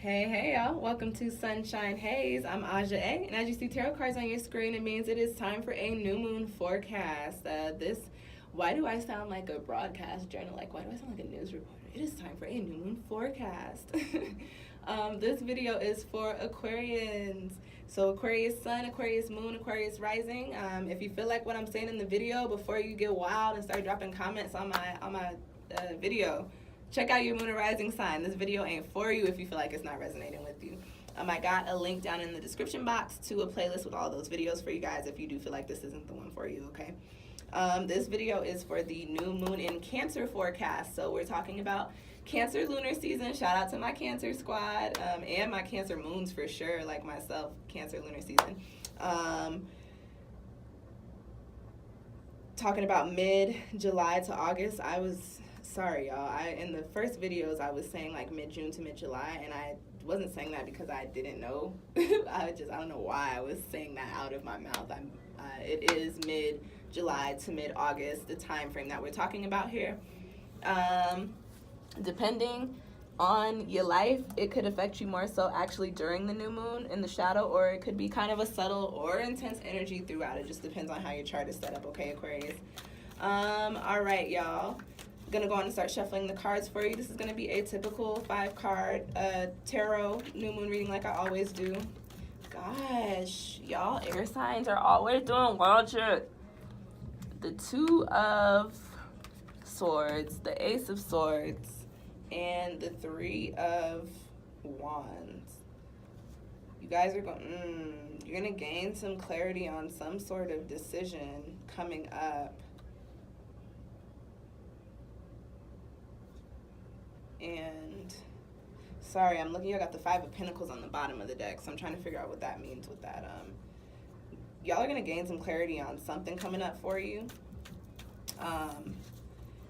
Hey y'all, welcome to Sunshine Haze. I'm Aja A, and as you see tarot cards on your screen, it means it is time for a new moon forecast. Why do I sound like a broadcast journal? Like, why do I sound like a news reporter? It is time for a new moon forecast. This video is for Aquarians. So Aquarius Sun, Aquarius Moon, Aquarius Rising. If you feel like what I'm saying in the video, before you get wild and start dropping comments on my video, check out your moon and rising sign. This video ain't for you if you feel like it's not resonating with you. I got a link down in the description box to a playlist with all those videos for you guys if you do feel like this isn't the one for you, okay? This video is for the new moon in Cancer forecast. So we're talking about Cancer lunar season. Shout out to my Cancer squad and my Cancer moons for sure, like myself, Cancer lunar season. Talking about mid-July to August. Sorry, y'all. In the first videos, I was saying like mid-June to mid-July, and I wasn't saying that because I didn't know. I don't know why I was saying that out of my mouth. It is mid-July to mid-August, the time frame that we're talking about here. Depending on your life, it could affect you more so actually during the new moon in the shadow, or it could be kind of a subtle or intense energy throughout. It just depends on how your chart is set up, okay, Aquarius? All right, y'all. I'm gonna go on and start shuffling the cards for you. This is gonna be a typical 5-card tarot new moon reading like I always do. Gosh, y'all air signs are always doing wild shit. The 2 of Swords, the Ace of Swords, and the 3 of Wands. You guys are you're gonna gain some clarity on some sort of decision coming up. And sorry, I'm looking. I got the 5 of Pentacles on the bottom of the deck, so I'm trying to figure out what that means with that. Y'all are gonna gain some clarity on something coming up for you.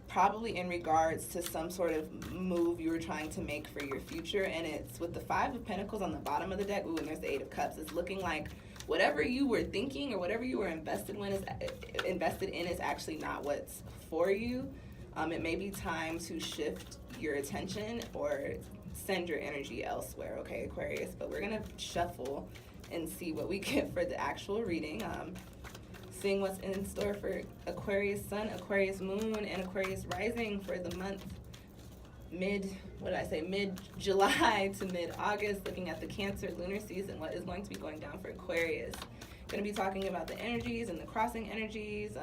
Probably in regards to some sort of move you were trying to make for your future, and it's with the 5 of Pentacles on the bottom of the deck. Ooh, and there's the 8 of Cups. It's looking like whatever you were thinking or whatever you were invested in is actually not what's for you. It may be time to shift your attention or send your energy elsewhere, okay, Aquarius? But we're gonna shuffle and see what we get for the actual reading. Seeing what's in store for Aquarius Sun, Aquarius Moon, and Aquarius Rising for the month mid-July to mid-August. Looking at the Cancer lunar season, what is going to be going down for Aquarius. Going to be talking about the energies and the crossing energies,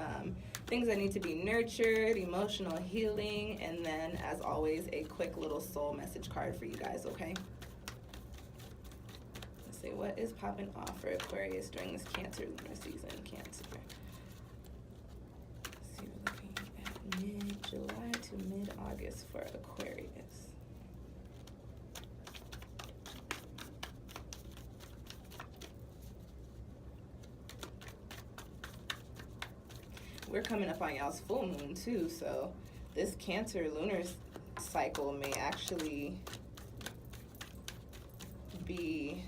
things that need to be nurtured, emotional healing, and then, as always, a quick little soul message card for you guys, okay? Let's see, what is popping off for Aquarius during this Cancer lunar season? Cancer. Let's see, we're looking at mid-July to mid-August for Aquarius. We're coming up on y'all's full moon too, so this Cancer lunar cycle may actually be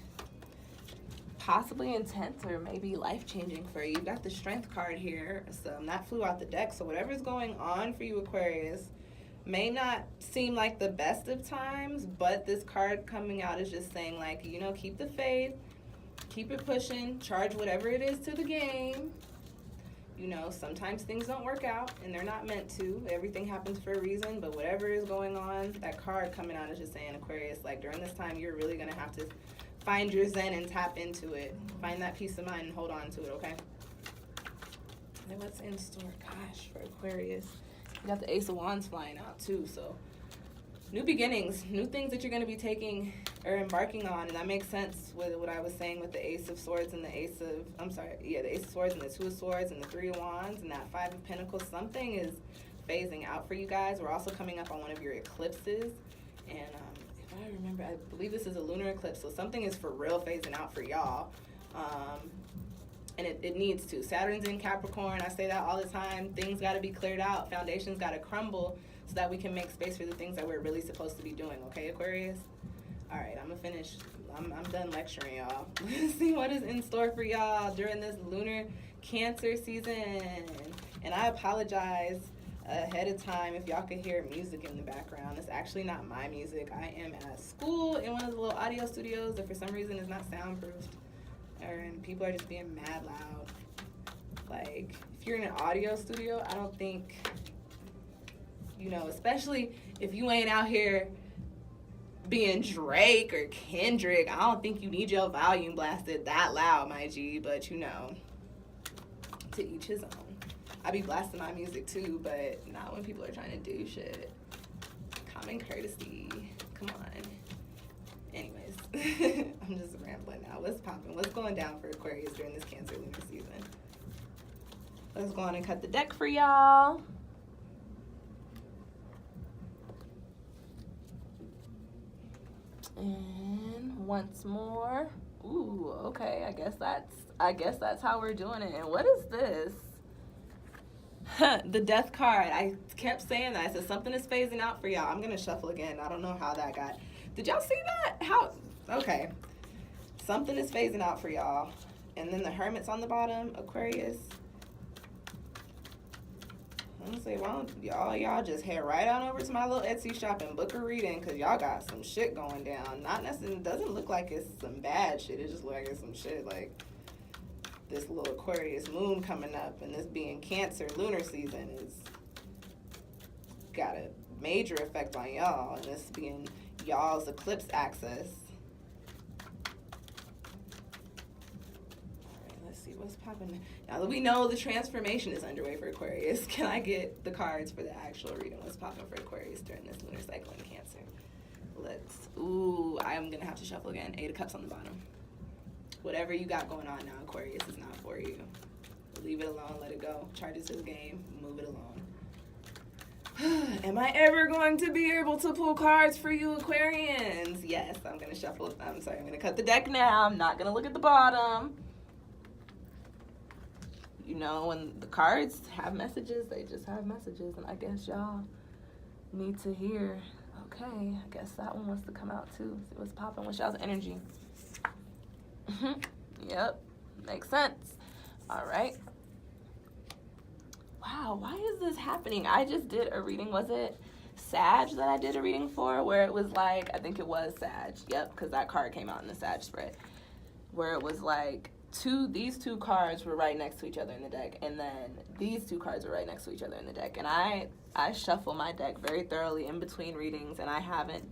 possibly intense or maybe life-changing for you. You got the Strength card here, so that flew out the deck. So whatever's going on for you, Aquarius, may not seem like the best of times, but this card coming out is just saying, like, you know, keep the faith, keep it pushing, charge whatever it is to the game. You know, sometimes things don't work out, and they're not meant to. Everything happens for a reason, but whatever is going on, that card coming out is just saying, Aquarius, like, during this time, you're really going to have to find your zen and tap into it. Find that peace of mind and hold on to it, okay? And what's in store? Gosh, for Aquarius. You got the Ace of Wands flying out, too, so new beginnings, new things that you're going to be taking or embarking on, and that makes sense with what I was saying with the Ace of Swords and the Ace of Swords and the 2 of Swords and the 3 of Wands and that 5 of Pentacles. Something is phasing out for you guys. We're also coming up on one of your eclipses, and if I remember, I believe this is a lunar eclipse, so something is for real phasing out for y'all, and it needs to. Saturn's in Capricorn. I say that all the time. Things got to be cleared out. Foundations got to crumble so that we can make space for the things that we're really supposed to be doing, okay, Aquarius? All right, I'm gonna finish. I'm done lecturing y'all. Let's see what is in store for y'all during this lunar Cancer season. And I apologize ahead of time if y'all could hear music in the background. It's actually not my music. I am at school in one one of the little audio studios that for some reason is not soundproofed, and people are just being mad loud. Like, if you're in an audio studio, I don't think, you know, especially if you ain't out here being Drake or Kendrick, I don't think you need your volume blasted that loud, my G, but you know, to each his own. I be blasting my music too, but not when people are trying to do shit. Common courtesy. Come on. Anyways, I'm just rambling now. What's popping? What's going down for Aquarius during this Cancer lunar season? Let's go on and cut the deck for y'all. And once more. Ooh, okay. I guess that's how we're doing it. And what is this? The death card. I kept saying that. I said something is phasing out for y'all. I'm gonna shuffle again. I don't know how that got. Did y'all see that? How? Okay. Something is phasing out for y'all. And then the Hermit's on the bottom, Aquarius. I'm gonna say, why don't y'all just head right on over to my little Etsy shop and book a reading, because y'all got some shit going down. Not necessarily, doesn't look like it's some bad shit. It just looks like it's some shit like this little Aquarius moon coming up, and this being Cancer lunar season is got a major effect on y'all, and this being y'all's eclipse axis. What's popping? Now that we know the transformation is underway for Aquarius, can I get the cards for the actual reading? What's popping for Aquarius during this lunar cycle in Cancer? I'm gonna have to shuffle again. 8 of Cups on the bottom. Whatever you got going on now, Aquarius, is not for you. Leave it alone, let it go. Charge it to the game, move it alone. Am I ever going to be able to pull cards for you Aquarians? Yes, I'm gonna shuffle. I'm gonna cut the deck now. I'm not gonna look at the bottom. You know, when the cards have messages, they just have messages. And I guess y'all need to hear, okay, I guess that one wants to come out too. See what's popping with y'all's energy. Yep, makes sense. All right. Wow, why is this happening? I just did a reading. Was it Sag that I did a reading for? Where it was like, I think it was Sag. Yep, because that card came out in the Sag spread. Where it was like, these two cards were right next to each other in the deck, and then these two cards were right next to each other in the deck. And I shuffle my deck very thoroughly in between readings, and I haven't.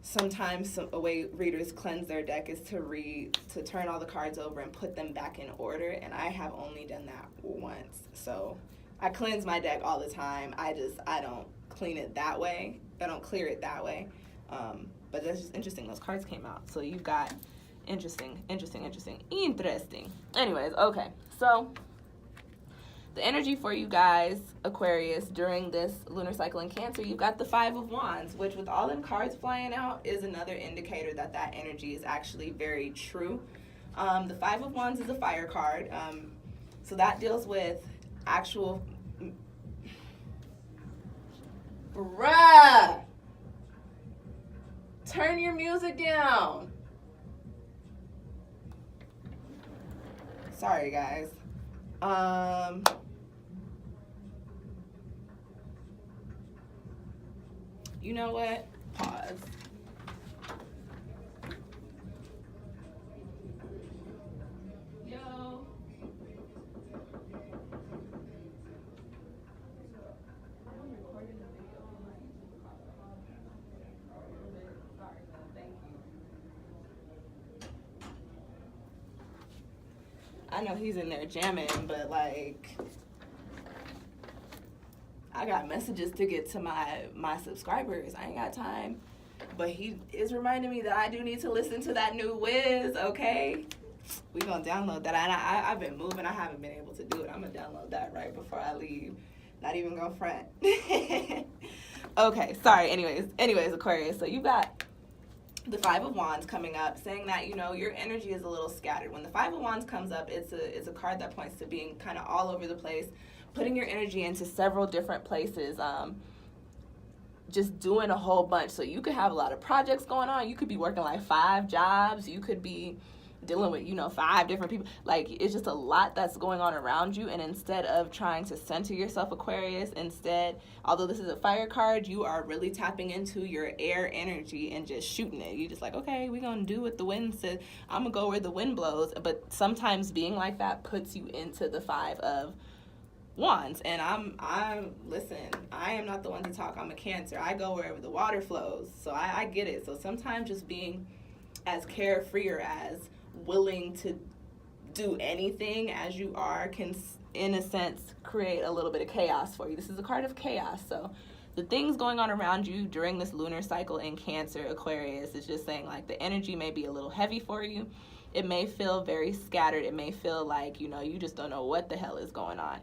Sometimes a way readers cleanse their deck is to turn all the cards over and put them back in order, and I have only done that once. So I cleanse my deck all the time. I don't clean it that way. I don't clear it that way. But that's just interesting. Those cards came out, so you've got. Interesting. Anyways, okay. So, the energy for you guys, Aquarius, during this lunar cycle in Cancer, you've got the 5 of Wands, which with all them cards flying out is another indicator that that energy is actually very true. The 5 of Wands is a fire card. So that deals with actual... Bruh! Turn your music down. Sorry, guys. You know what? Pause. Yo. I know he's in there jamming, but like, I got messages to get to my subscribers. I ain't got time. But he is reminding me that I do need to listen to that new Wiz, okay? We gonna download that. I've been moving. I haven't been able to do it. I'm gonna download that right before I leave. Not even gonna front. Okay, sorry. Anyways, Aquarius. So you got the 5 of Wands coming up, saying that, you know, your energy is a little scattered. When the 5 of Wands comes up, it's a card that points to being kind of all over the place, putting your energy into several different places, just doing a whole bunch. So you could have a lot of projects going on. You could be working like 5 jobs. You could be dealing with, 5 different people. Like, it's just a lot that's going on around you. And instead of trying to center yourself, Aquarius, although this is a fire card, you are really tapping into your air energy and just shooting it. You're just like, okay, we're going to do what the wind says. I'm going to go where the wind blows. But sometimes being like that puts you into the 5 of Wands. And listen, I am not the one to talk. I'm a Cancer. I go wherever the water flows. So I get it. So sometimes just being as carefree or as willing to do anything as you are can, in a sense, create a little bit of chaos for you. This is a card of chaos. So the things going on around you during this lunar cycle in Cancer, Aquarius, is just saying, like, the energy may be a little heavy for you. It may feel very scattered. It may feel like, you just don't know what the hell is going on.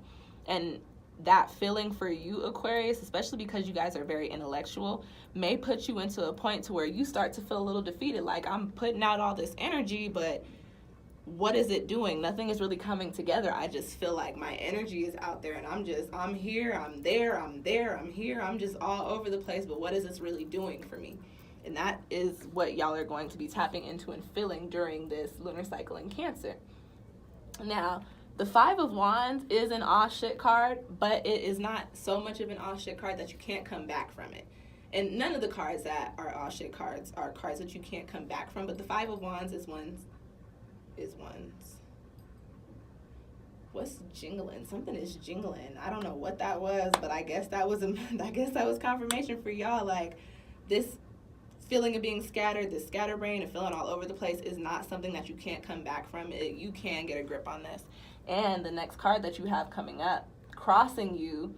And that feeling for you, Aquarius, especially because you guys are very intellectual, may put you into a point to where you start to feel a little defeated. Like, I'm putting out all this energy, but what is it doing? Nothing is really coming together. I just feel like my energy is out there and I'm here, I'm there, I'm here, I'm just all over the place, but what is this really doing for me? And that is what y'all are going to be tapping into and feeling during this lunar cycle in Cancer. Now, the 5 of Wands is an aw shit card, but it is not so much of an aw shit card that you can't come back from it. And none of the cards that are aw shit cards are cards that you can't come back from, but the 5 of Wands is one's. What's jingling? Something is jingling. I don't know what that was, but I guess that was confirmation for y'all. Like, this feeling of being scattered, this scatterbrain and feeling all over the place is not something that you can't come back from. You can get a grip on this. And the next card that you have coming up, crossing you,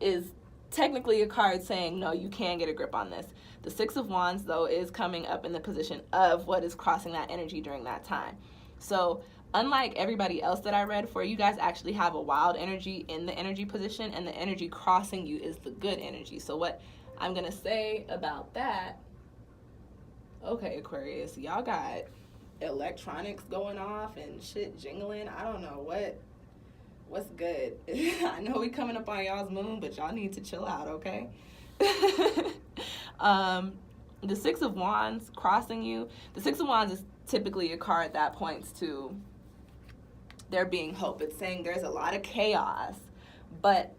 is technically a card saying, no, you can get a grip on this. The 6 of Wands, though, is coming up in the position of what is crossing that energy during that time. So unlike everybody else that I read for, you guys actually have a wild energy in the energy position, and the energy crossing you is the good energy. So what I'm going to say about that, okay, Aquarius, y'all got electronics going off and shit jingling. I don't know what's good. I know we coming up on y'all's moon, but y'all need to chill out, okay? The 6 of Wands crossing you. The 6 of Wands is typically a card that points to there being hope. It's saying there's a lot of chaos, but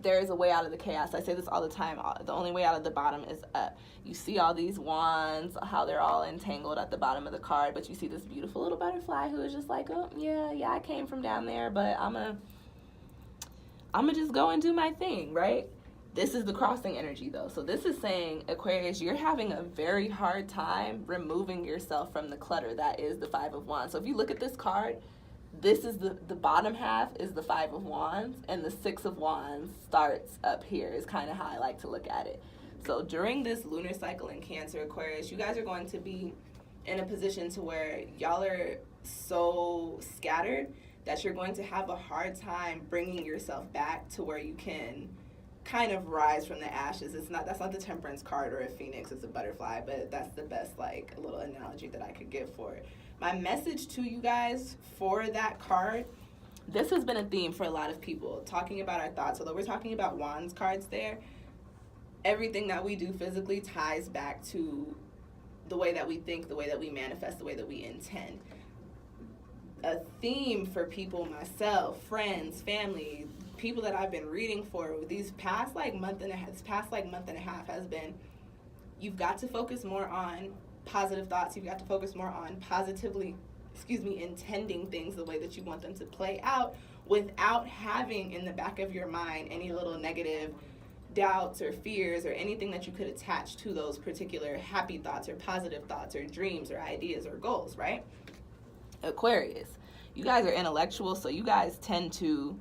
there's a way out of the chaos. I say this all the time. The only way out of the bottom is up. You see all these wands, how they're all entangled at the bottom of the card, but you see this beautiful little butterfly who is just like, oh, yeah, I came from down there, but I'm gonna just go and do my thing, right? This is the crossing energy, though. So this is saying, Aquarius, you're having a very hard time removing yourself from the clutter that is the 5 of Wands. So if you look at this card, this is the bottom half is the 5 of Wands, and the 6 of Wands starts up here is kind of how I like to look at it. So during this lunar cycle in Cancer, Aquarius, you guys are going to be in a position to where y'all are so scattered that you're going to have a hard time bringing yourself back to where you can kind of rise from the ashes. That's not the Temperance card or a phoenix, it's a butterfly, but that's the best like little analogy that I could give for it. My message to you guys for that card, this has been a theme for a lot of people, talking about our thoughts. Although we're talking about Wands cards there, everything that we do physically ties back to the way that we think, the way that we manifest, the way that we intend. A theme for people, myself, friends, family, people that I've been reading for these past month and a half has been, you've got to focus more on positive thoughts. You've got to focus more on positively, intending things the way that you want them to play out without having in the back of your mind any little negative doubts or fears or anything that you could attach to those particular happy thoughts or positive thoughts or dreams or ideas or goals, right? Aquarius, you guys are intellectual, so you guys tend to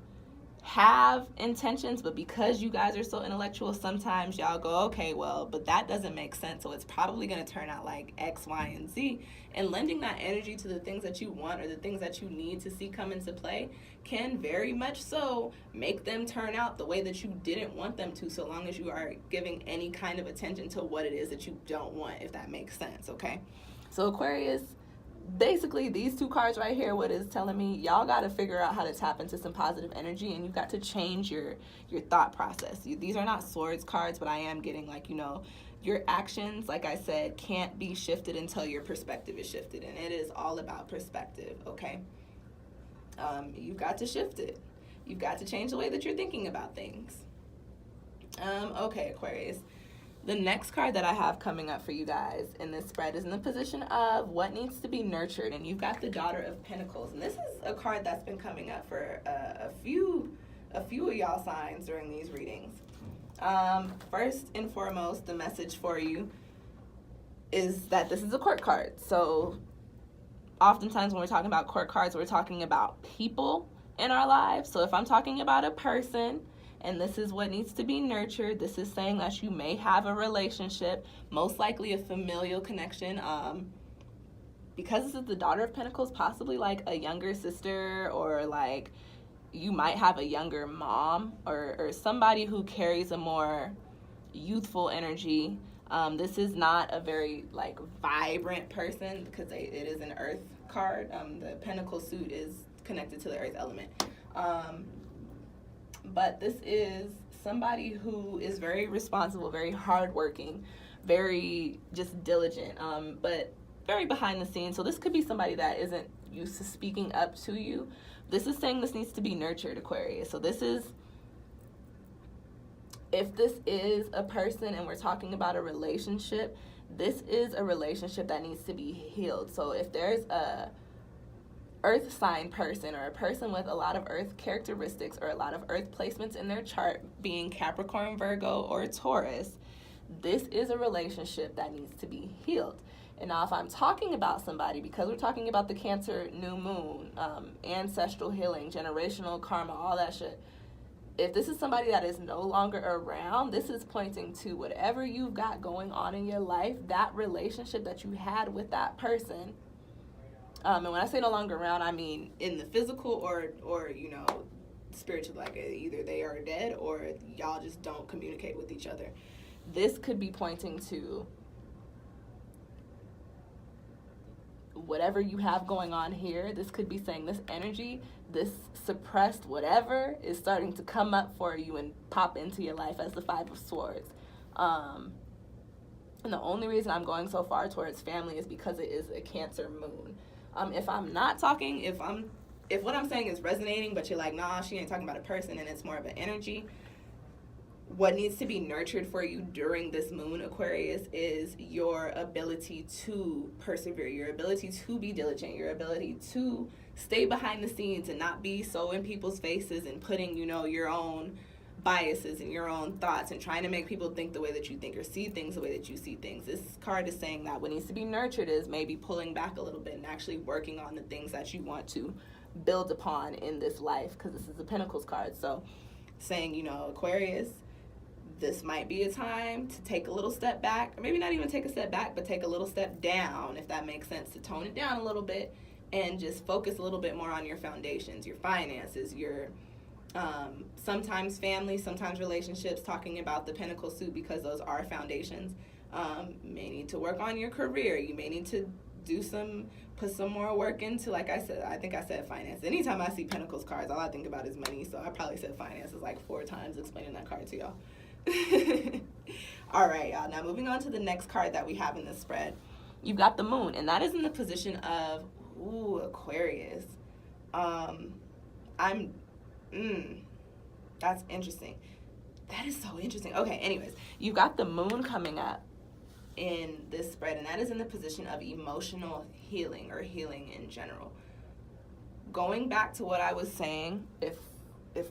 have intentions, but because you guys are so intellectual, sometimes y'all go, okay, well, but that doesn't make sense, so it's probably going to turn out like X, Y, and Z. And lending that energy to the things that you want or the things that you need to see come into play can very much so make them turn out the way that you didn't want them to, so long as you are giving any kind of attention to what it is that you don't want, if that makes sense, okay? So Aquarius, basically these two cards right here, what is telling me, y'all got to figure out how to tap into some positive energy, and you've got to change your thought process. These are not swords cards, but I am getting Your actions, like I said, can't be shifted until your perspective is shifted, and it is all about perspective, okay? You've got to shift it. You've got to change the way that you're thinking about things. Okay, Aquarius. The next card that I have coming up for you guys in this spread is in the position of what needs to be nurtured, and you've got the Daughter of Pentacles, and this is a card that's been coming up for a few of y'all signs during these readings. First and foremost, the message for you is that this is a court card. So oftentimes when we're talking about court cards, we're talking about people in our lives. So if I'm talking about a person and this is what needs to be nurtured, this is saying that you may have a relationship, most likely a familial connection. Because this is the Daughter of Pentacles, possibly like a younger sister, or like you might have a younger mom, or somebody who carries a more youthful energy. This is not a very like vibrant person because it is an earth card. The pentacle suit is connected to the earth element. But this is somebody who is very responsible, very hardworking, very just diligent, but very behind the scenes. So this could be somebody that isn't used to speaking up to you. This is saying this needs to be nurtured, Aquarius. So this is, if this is a person and we're talking about a relationship, this is a relationship that needs to be healed. So if there's a earth sign person or a person with a lot of earth characteristics or a lot of earth placements in their chart, being Capricorn, Virgo, or Taurus, this is a relationship that needs to be healed. And now if I'm talking about somebody, because we're talking about the Cancer new moon, ancestral healing, generational karma, all that shit, if this is somebody that is no longer around, this is pointing to whatever you've got going on in your life, that relationship that you had with that person. And when I say no longer around, I mean in the physical or you know, spiritual, like either they are dead or y'all just don't communicate with each other. This could be pointing to whatever you have going on here. This could be saying this energy, this suppressed whatever is starting to come up for you and pop into your life as the Five of Swords. And the only reason I'm going so far towards family is because it is a Cancer moon. If I'm not talking, if what I'm saying is resonating, but you're like, nah, she ain't talking about a person and it's more of an energy, what needs to be nurtured for you during this moon, Aquarius, is your ability to persevere, your ability to be diligent, your ability to stay behind the scenes and not be so in people's faces and putting, you know, your own biases and your own thoughts and trying to make people think the way that you think or see things the way that you see things. This card is saying that what needs to be nurtured is maybe pulling back a little bit and actually working on the things that you want to build upon in this life, because this is a Pentacles card. So saying, you know, Aquarius, this might be a time to take a little step back, or maybe not even take a step back, but take a little step down, if that makes sense, to tone it down a little bit and just focus a little bit more on your foundations, your finances, your sometimes family, sometimes relationships, talking about the Pentacle suit because those are foundations. May need to work on your career. You may need to put some more work into, like I said, I think I said finance. Anytime I see Pentacles cards, all I think about is money, so I probably said finances like 4 times explaining that card to y'all. All right, y'all. Now moving on to the next card that we have in this spread. You've got the moon, and that is in the position of, Aquarius. That's interesting. That is so interesting. Okay, anyways, you've got the moon coming up in this spread, and that is in the position of emotional healing or healing in general. Going back to what I was saying, if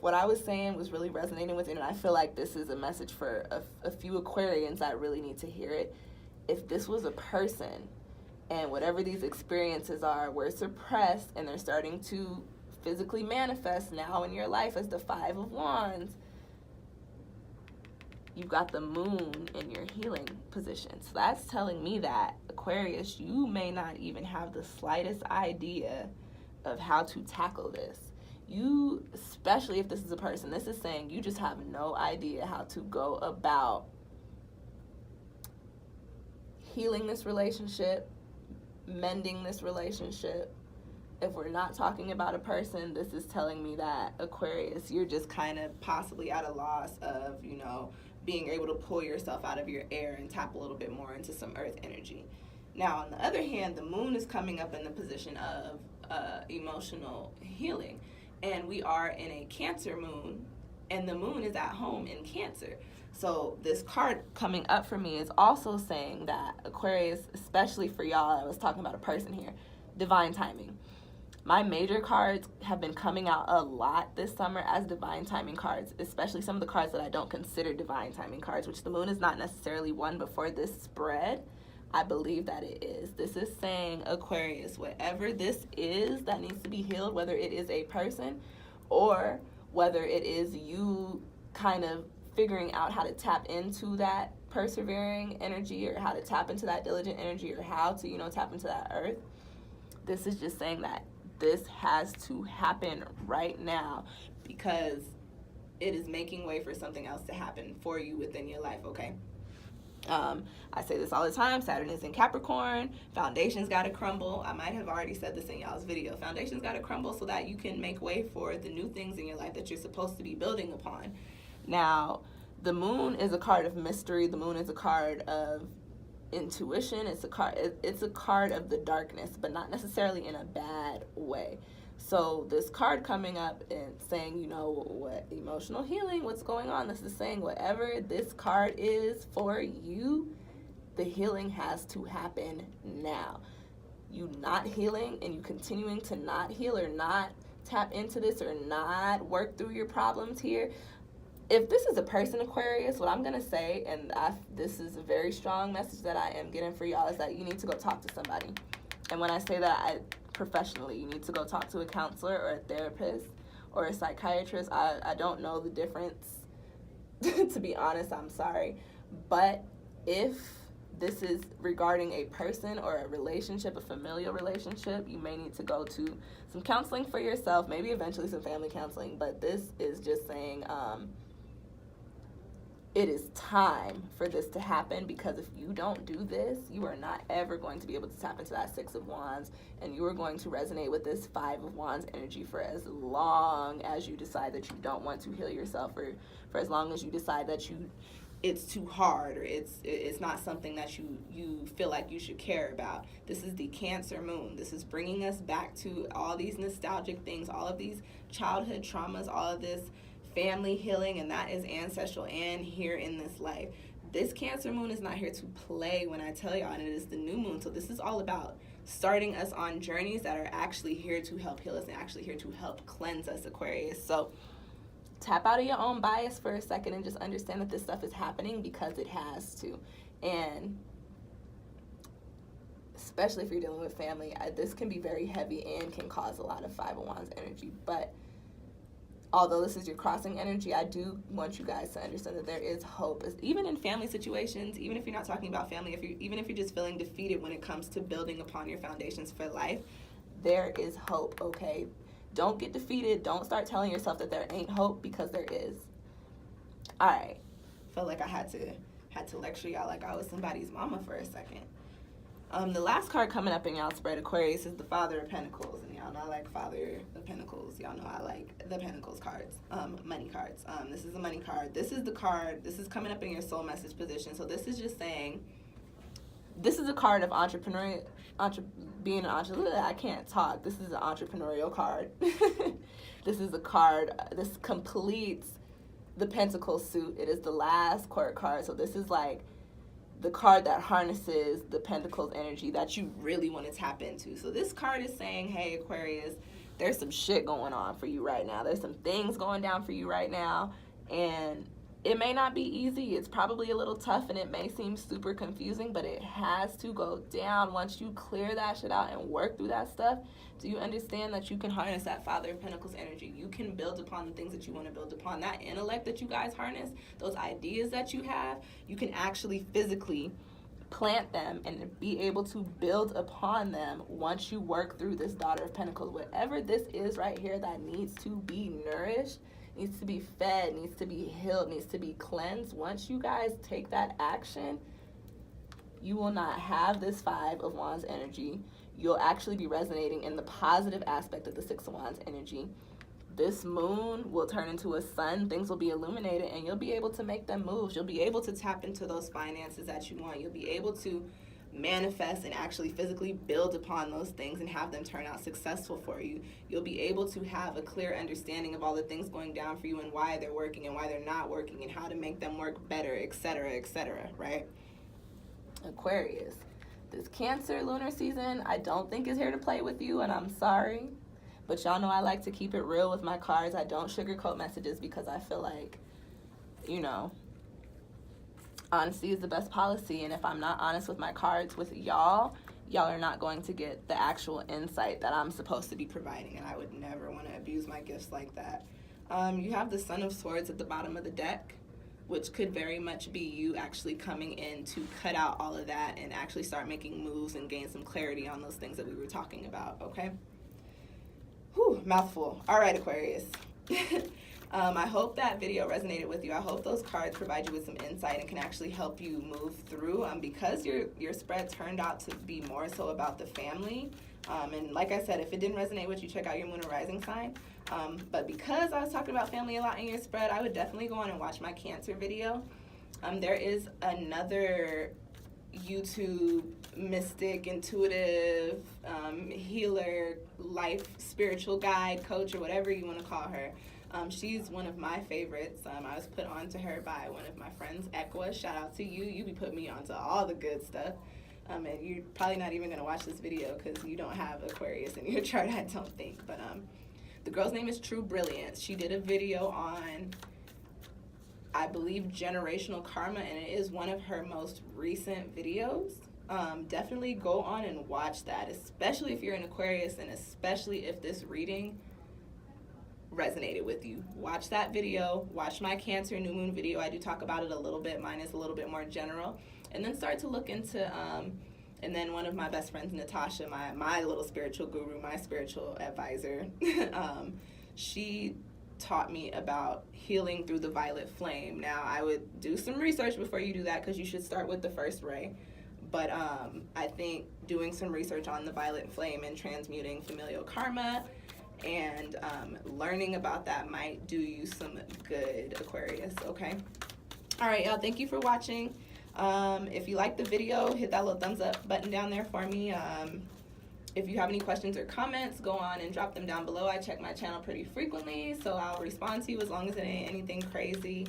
what I was saying was really resonating with you, and I feel like this is a message for a few Aquarians that really need to hear it. If this was a person and whatever these experiences are were suppressed and they're starting to physically manifest now in your life as the Five of Wands, you've got the moon in your healing position. So that's telling me that, Aquarius, you may not even have the slightest idea of how to tackle this. You, especially if this is a person, this is saying you just have no idea how to go about healing this relationship, mending this relationship. If we're not talking about a person, this is telling me that, Aquarius, you're just kind of possibly at a loss of, you know, being able to pull yourself out of your air and tap a little bit more into some earth energy. Now, on the other hand, the moon is coming up in the position of emotional healing. And we are in a Cancer moon, and the moon is at home in Cancer. So this card coming up for me is also saying that Aquarius, especially for y'all, I was talking about a person here, divine timing. My major cards have been coming out a lot this summer as divine timing cards, especially some of the cards that I don't consider divine timing cards, which the moon is not necessarily one, but for this spread, I believe that it is. This is saying, Aquarius, whatever this is that needs to be healed, whether it is a person or whether it is you kind of figuring out how to tap into that persevering energy, or how to tap into that diligent energy, or how to, tap into that earth. This is just saying that this has to happen right now, because it is making way for something else to happen for you within your life, okay? I say this all the time. Saturn is in Capricorn. Foundations got to crumble. I might have already said this in y'all's video. Foundations got to crumble so that you can make way for the new things in your life that you're supposed to be building upon. Now, the moon is a card of mystery. The moon is a card of intuition. It's a card of the darkness, but not necessarily in a bad way. So this card coming up and saying, what emotional healing, what's going on? This is saying whatever this card is for you, the healing has to happen now. You not healing and you continuing to not heal or not tap into this or not work through your problems here. If this is a person, Aquarius, what I'm going to say, and this is a very strong message that I am getting for y'all, is that you need to go talk to somebody. And when I say that, professionally, you need to go talk to a counselor or a therapist or a psychiatrist. I don't know the difference. To be honest, I'm sorry. But if this is regarding a person or a relationship, a familial relationship, you may need to go to some counseling for yourself, maybe eventually some family counseling. But this is just saying it is time for this to happen, because if you don't do this, you are not ever going to be able to tap into that Six of Wands, and you are going to resonate with this Five of Wands energy for as long as you decide that you don't want to heal yourself, or for as long as you decide that it's too hard, or it's not something that you feel like you should care about. This is the Cancer moon. This is bringing us back to all these nostalgic things, all of these childhood traumas, all of this family healing, and that is ancestral and here in this life. This Cancer moon is not here to play when I tell y'all, and it is the new moon. So this is all about starting us on journeys that are actually here to help heal us and actually here to help cleanse us, Aquarius. So tap out of your own bias for a second and just understand that this stuff is happening because it has to. And especially if you're dealing with family, this can be very heavy and can cause a lot of Five of Wands energy. But although this is your crossing energy, I do want you guys to understand that there is hope. Even in family situations, even if you're not talking about family, even if you're just feeling defeated when it comes to building upon your foundations for life, there is hope, okay? Don't get defeated. Don't start telling yourself that there ain't hope, because there is. All right. Felt like I had to lecture y'all like I was somebody's mama for a second. The last card coming up in y'all spread, Aquarius, is the Father of Pentacles. And y'all know I like Father of Pentacles. Y'all know I like the Pentacles cards, money cards. This is a money card. This is the card. This is coming up in your soul message position. So this is just saying, this is a card of being an entrepreneur. I can't talk. This is an entrepreneurial card. This is a card. This completes the Pentacle suit. It is the last court card. So this is like the card that harnesses the Pentacles energy that you really want to tap into. So this card is saying, hey, Aquarius, there's some shit going on for you right now. There's some things going down for you right now. And it may not be easy. It's probably a little tough, and it may seem super confusing, but it has to go down. Once you clear that shit out and work through that stuff, do you understand that you can harness that Father of Pentacles energy? You can build upon the things that you want to build upon. That intellect that you guys harness, those ideas that you have, you can actually physically plant them and be able to build upon them once you work through this Daughter of Pentacles. Whatever this is right here that needs to be nourished, needs to be fed, needs to be healed, needs to be cleansed. Once you guys take that action, you will not have this Five of Wands energy. You'll actually be resonating in the positive aspect of the Six of Wands energy. this moon will turn into a sun. Things will be illuminated, and you'll be able to make them moves. You'll be able to tap into those finances that you want. You'll be able to manifest and actually physically build upon those things and have them turn out successful for you. You'll be able to have a clear understanding of all the things going down for you and why they're working and why they're not working and how to make them work better, etc., right? Aquarius. This Cancer lunar season, I don't think is here to play with you, and I'm sorry. But y'all know I like to keep it real with my cards. I don't sugarcoat messages because I feel like, you know, honesty is the best policy. And if I'm not honest with my cards with y'all are not going to get the actual insight that I'm supposed to be providing. And I would never want to abuse my gifts like that. You have the Son of Swords at the bottom of the deck, which could very much be you actually coming in to cut out all of that and actually start making moves and gain some clarity on those things that we were talking about, okay? Whew, mouthful. All right, Aquarius. I hope that video resonated with you. I hope those cards provide you with some insight and can actually help you move through. Because your spread turned out to be more so about the family. And like I said, if it didn't resonate with you, check out your moon or rising sign. But because I was talking about family a lot in your spread, I would definitely go on and watch my Cancer video. There is another YouTube mystic, intuitive, healer, life, spiritual guide, coach, or whatever you want to call her. She's one of my favorites. I was put on to her by one of my friends, Aqua. Shout out to you. You be putting me onto all the good stuff. And you're probably not even going to watch this video because you don't have Aquarius in your chart, I don't think. But the girl's name is True Brilliance. She did a video on, I believe, generational karma, and it is one of her most recent videos. Definitely go on and watch that, especially if you're an Aquarius and especially if this reading resonated with you. Watch that video. Watch my Cancer new moon video. I do talk about it a little bit. Mine is a little bit more general. And then start to look into, and then one of my best friends, Natasha, my little spiritual guru, my spiritual advisor, she taught me about healing through the violet flame. Now, I would do some research before you do that because you should start with the first ray. But I think doing some research on the violet flame and transmuting familial karma and learning about that might do you some good, Aquarius, okay? All right, y'all, thank you for watching. If you liked the video, hit that little thumbs up button down there for me. If you have any questions or comments, go on and drop them down below. I check my channel pretty frequently, so I'll respond to you as long as it ain't anything crazy.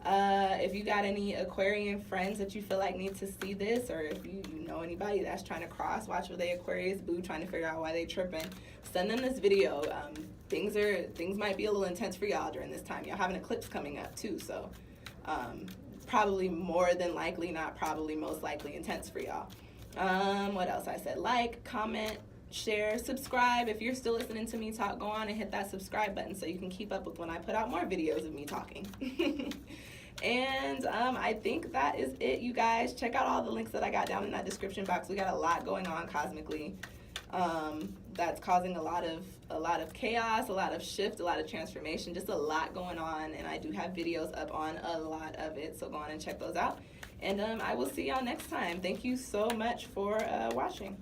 If you got any Aquarian friends that you feel like need to see this, or if you know anybody that's trying to cross watch with the Aquarius boo, trying to figure out why they tripping, send them this video. Things might be a little intense for y'all during this time. Y'all have an eclipse coming up too, so probably more than likely, not probably, most likely intense for y'all. What else I said? Like, comment, share, subscribe. If you're still listening to me talk, go on and hit that subscribe button so you can keep up with when I put out more videos of me talking. And I think that is it, you guys. Check out all the links that I got down in that description box. We got a lot going on cosmically that's causing a lot of chaos, a lot of shift, a lot of transformation, just a lot going on. And I do have videos up on a lot of it, so go on and check those out. And I will see y'all next time. Thank you so much for watching.